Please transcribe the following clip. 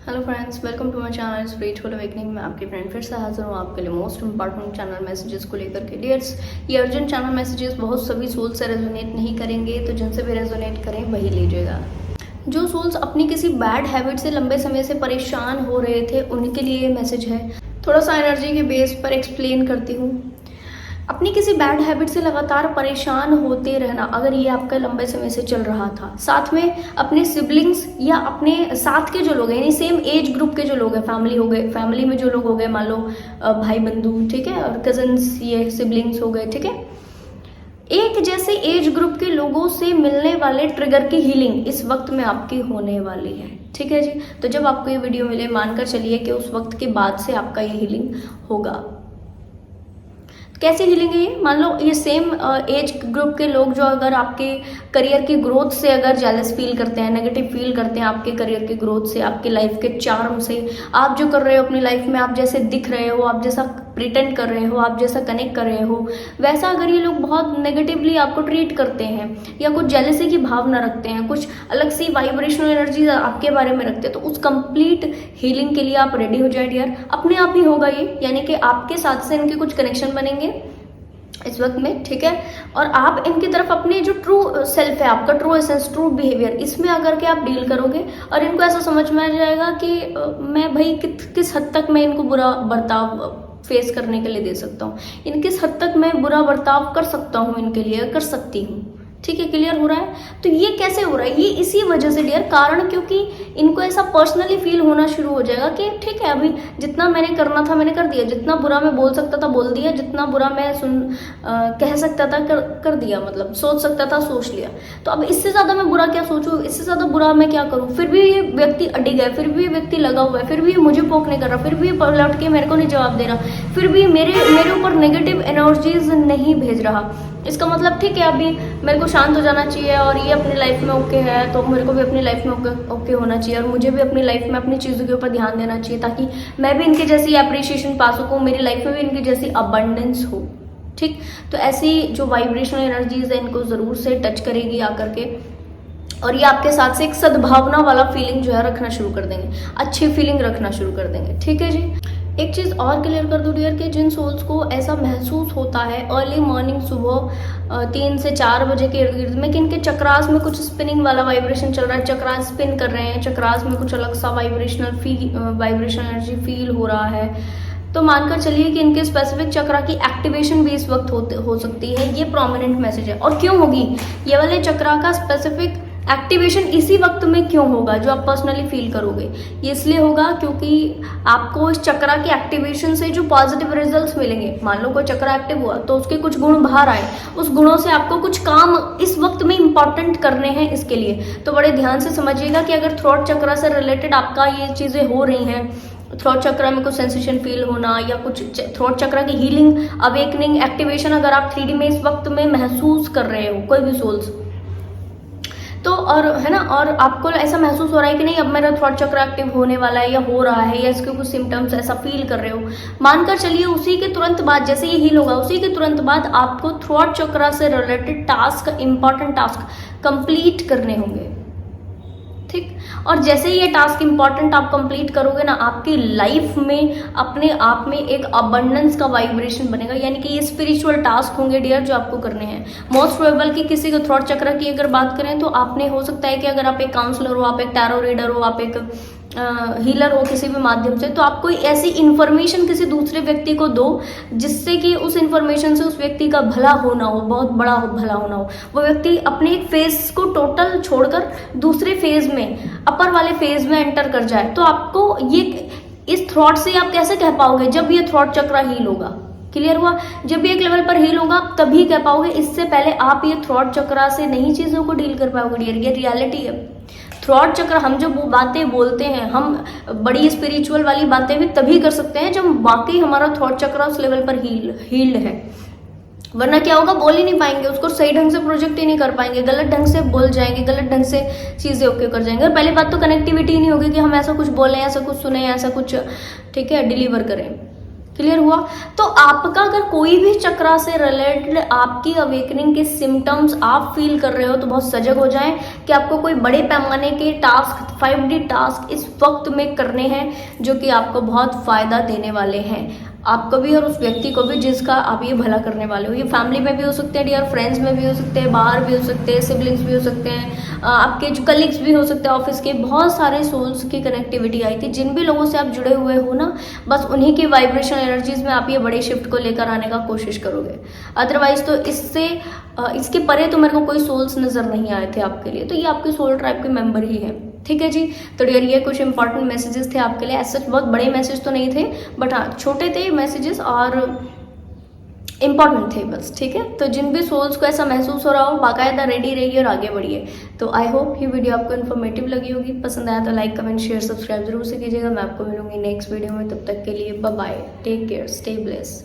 Hello friends, welcome to my channel spiritual awakening. मैं आपकी friend फिर से हाजिर हूँ आपके लिए मोस्ट इंपॉर्टेंट चैनल मैसेजेस को लेकर के। डियर्स, ये अर्जेंट चैनल मैसेजेस बहुत सभी सोल से रेजोनेट नहीं करेंगे, तो जिनसे भी रेजोनेट करें वही लीजिएगा। जो सोल्स अपनी किसी बैड हैबिट से लंबे समय से परेशान हो रहे थे, उनके लिए ये मैसेज है। थोड़ा सा एनर्जी के बेस पर एक्सप्लेन करती हूँ। अपनी किसी बैड हैबिट से लगातार परेशान होते रहना, अगर ये आपका लंबे समय से चल रहा था, साथ में अपने सिबलिंग्स या अपने साथ के जो लोग हैं, यानी सेम एज ग्रुप के जो लोग हैं, फैमिली हो गए, फैमिली में जो लोग हो गए, मान लो भाई बंधु, ठीक है, और कजन्स, ये सिबलिंग्स हो गए, ठीक है, एक जैसे एज ग्रुप के लोगों से मिलने वाले ट्रिगर की हीलिंग इस वक्त में आपकी होने वाली है। ठीक है जी। तो जब आपको ये वीडियो मिले, मानकर चलिए कि उस वक्त के बाद से आपका ये हीलिंग होगा। कैसी हीलिंग है ये? मान लो ये सेम एज ग्रुप के लोग जो अगर आपके करियर की ग्रोथ से अगर जेलस फील करते हैं, नेगेटिव फील करते हैं आपके करियर की ग्रोथ से, आपके लाइफ के चार्म से, आप जो कर रहे हो अपनी लाइफ में, आप जैसे दिख रहे हो, आप जैसा प्रिटेंड कर रहे हो, आप जैसा कनेक्ट कर रहे हो, वैसा अगर ये लोग बहुत नेगेटिवली आपको ट्रीट करते हैं या कुछ जेलसी की भावना रखते हैं, कुछ अलग सी वाइब्रेशनल एनर्जी आपके बारे में रखते हैं, तो उस कंप्लीट हीलिंग के लिए आप रेडी हो जाए डियर। अपने आप ही होगा ये, यानी कि आपके साथ से इनके कुछ कनेक्शन बनेंगे इस वक्त में, ठीक है, और आप इनकी तरफ अपने जो ट्रू सेल्फ है, आपका ट्रू एसेंस, ट्रू बिहेवियर, इसमें अगर के आप डील करोगे और इनको ऐसा समझ में आ जाएगा कि मैं भाई किस हद तक मैं इनको बुरा बर्ताव फेस करने के लिए दे सकता हूँ, इन किस हद तक मैं बुरा बर्ताव कर सकता हूँ इनके लिए, कर सकती हूँ। ठीक है, क्लियर हो रहा है? तो ये कैसे हो रहा है? ये इसी वजह से डियर, कारण क्योंकि इनको ऐसा पर्सनली फील होना शुरू हो जाएगा कि ठीक है, अभी जितना मैंने करना था मैंने कर दिया, जितना बुरा मैं बोल सकता था बोल दिया, जितना बुरा मैं कह सकता था कर दिया, मतलब सोच सकता था सोच लिया। तो अब इससे ज्यादा मैं बुरा क्या सोचूं, इससे ज्यादा बुरा मैं क्या करूं? फिर भी ये व्यक्ति अडिग है, फिर भी ये व्यक्ति लगा हुआ है, फिर भी ये मुझे पोक नहीं कर रहा, फिर भी ये लौट के मेरे को नहीं जवाब दे रहा, फिर भी मेरे ऊपर नेगेटिव एनर्जीज नहीं भेज रहा। इसका मतलब ठीक है, अभी मेरे को शांत हो जाना चाहिए और ये अपनी लाइफ में ओके है, तो मेरे को भी अपनी लाइफ में ओके होना चाहिए, और मुझे भी अपनी लाइफ में अपनी चीज़ों के ऊपर ध्यान देना चाहिए, ताकि मैं भी इनके जैसी अप्रिशिएशन पा सकूँ, मेरी लाइफ में भी इनकी जैसी अबंडेंस हो। ठीक, तो ऐसी जो वाइब्रेशनल एनर्जीज है, इनको ज़रूर से टच करेगी आकर के, और ये आपके साथ से एक सद्भावना वाला फीलिंग जो है रखना शुरू कर देंगे, अच्छी फीलिंग रखना शुरू कर देंगे। ठीक है जी। एक चीज़ और क्लियर कर दूँ डियर कि जिन सोल्स को ऐसा महसूस होता है अर्ली मॉर्निंग, सुबह 3 से 4 बजे के इर्द गिर्द में, कि इनके चक्रास में कुछ स्पिनिंग वाला वाइब्रेशन चल रहा है, चक्रास स्पिन कर रहे हैं, चक्रास में कुछ अलग सा वाइब्रेशनल एनर्जी फील हो रहा है, तो मानकर चलिए कि इनके स्पेसिफिक चक्रा की एक्टिवेशन भी इस वक्त हो सकती है। ये प्रोमिनेंट मैसेज है। और क्यों होगी ये वाले चक्रा का स्पेसिफिक एक्टिवेशन इसी वक्त में? क्यों होगा जो आप पर्सनली फील करोगे? ये इसलिए होगा क्योंकि आपको इस चक्रा के एक्टिवेशन से जो पॉजिटिव रिजल्ट्स मिलेंगे, मान लो कोई चक्रा एक्टिव हुआ तो उसके कुछ गुण बाहर आए, उस गुणों से आपको कुछ काम इस वक्त में इंपॉर्टेंट करने हैं। इसके लिए तो बड़े ध्यान से समझिएगा कि अगर थ्रोट चक्रा से रिलेटेड आपका ये चीज़ें हो रही हैं, थ्रोट चक्रा में कुछ सेंसेशन फील होना या कुछ थ्रोट चक्रा की हीलिंग, अवेकनिंग, एक्टिवेशन अगर आप 3D में इस वक्त में महसूस कर रहे हो, कोई भी सोल्स, तो और है ना, और आपको ऐसा महसूस हो रहा है कि नहीं अब मेरा थ्रोट चक्र एक्टिव होने वाला है या हो रहा है, या इसके कुछ सिम्टम्स ऐसा फील कर रहे हो, मानकर चलिए उसी के तुरंत बाद, जैसे ये हील होगा, उसी के तुरंत बाद आपको थ्रोट चक्र से related task, important task complete करने होंगे। ठीक, और जैसे ये टास्क इंपॉर्टेंट आप कंप्लीट करोगे ना, आपकी लाइफ में अपने आप में एक अबंडेंस का वाइब्रेशन बनेगा। यानी कि ये स्पिरिचुअल टास्क होंगे डियर जो आपको करने हैं। मोस्ट प्रोबेबल कि किसी को थ्रोट चक्र की अगर बात करें तो आपने, हो सकता है कि अगर आप एक काउंसलर हो, आप एक टैरो रीडर हो, आप एक हीलर हो किसी भी माध्यम से, तो आप कोई ऐसी इंफॉर्मेशन किसी दूसरे व्यक्ति को दो जिससे कि उस इंफॉर्मेशन से उस व्यक्ति का भला होना हो, बहुत बड़ा भला होना हो। वो व्यक्ति अपने एक फेज को टोटल छोड़कर दूसरे फेज में, अपर वाले फेज में एंटर कर जाए, तो आपको ये इस थ्रॉट से आप कैसे कह पाओगे जब ये थ्रॉट चक्र हील होगा? क्लियर हुआ? जब भी एक लेवल पर हील होगा तभी कह पाओगे, इससे पहले आप ये थ्रॉट चक्र से नहीं चीजों को डील कर पाओगे डियर। ये रियलिटी है। थ्रॉट चक्र, हम जो बातें बोलते हैं, हम बड़ी स्पिरिचुअल वाली बातें भी तभी कर सकते हैं जब वाकई हमारा थ्रॉट चक्र उस लेवल पर हील्ड है, वरना क्या होगा, बोल ही नहीं पाएंगे, उसको सही ढंग से प्रोजेक्ट ही नहीं कर पाएंगे, गलत ढंग से बोल जाएंगे, गलत ढंग से चीजें ओके कर जाएंगे। और पहली बात तो कनेक्टिविटी नहीं होगी कि हम ऐसा कुछ बोलें, ऐसा कुछ सुने, ऐसा कुछ, ठीक है, डिलीवर करें। क्लियर हुआ? तो आपका अगर कोई भी चक्रा से रिलेटेड आपकी अवेकनिंग के सिम्टम्स आप फील कर रहे हो तो बहुत सजग हो जाएं कि आपको कोई बड़े पैमाने के टास्क 5D टास्क इस वक्त में करने हैं जो कि आपको बहुत फायदा देने वाले हैं, आपको भी और उस व्यक्ति को भी जिसका आप ये भला करने वाले हो। ये फैमिली में भी हो सकते हैं डियर, फ्रेंड्स में भी हो सकते हैं, बाहर भी हो सकते हैं, सिबलिंग्स भी हो सकते हैं, आपके जो कलीग्स भी हो सकते हैं ऑफिस के, बहुत सारे सोल्स की कनेक्टिविटी आई थी। जिन भी लोगों से आप जुड़े हुए हो ना, बस उन्हीं की वाइब्रेशन एनर्जीज में आप ये बड़े शिफ्ट को लेकर आने का कोशिश करोगे। अदरवाइज तो इसके परे तो मेरे को कोई सोल्स नजर नहीं आए थे आपके लिए, तो ये आपके सोल ट्राइब के मेंबर ही है। ठीक है जी, तो डियर ये कुछ इंपॉर्टेंट मैसेजेस थे आपके लिए। ऐसे बहुत बड़े मैसेज तो नहीं थे, बट हाँ छोटे थे मैसेजेस और इम्पॉर्टेंट थे बस। ठीक है, तो जिन भी सोल्स को ऐसा महसूस हो रहा हो बाकायदा रेडी रहिए और आगे बढ़िए। तो आई होप ये वीडियो आपको इन्फॉर्मेटिव लगी होगी। पसंद आया तो लाइक कमेंट शेयर सब्सक्राइब जरूर से कीजिएगा। मैं आपको मिलूंगी नेक्स्ट वीडियो में, तब तक के लिए bye bye, take care, stay bless.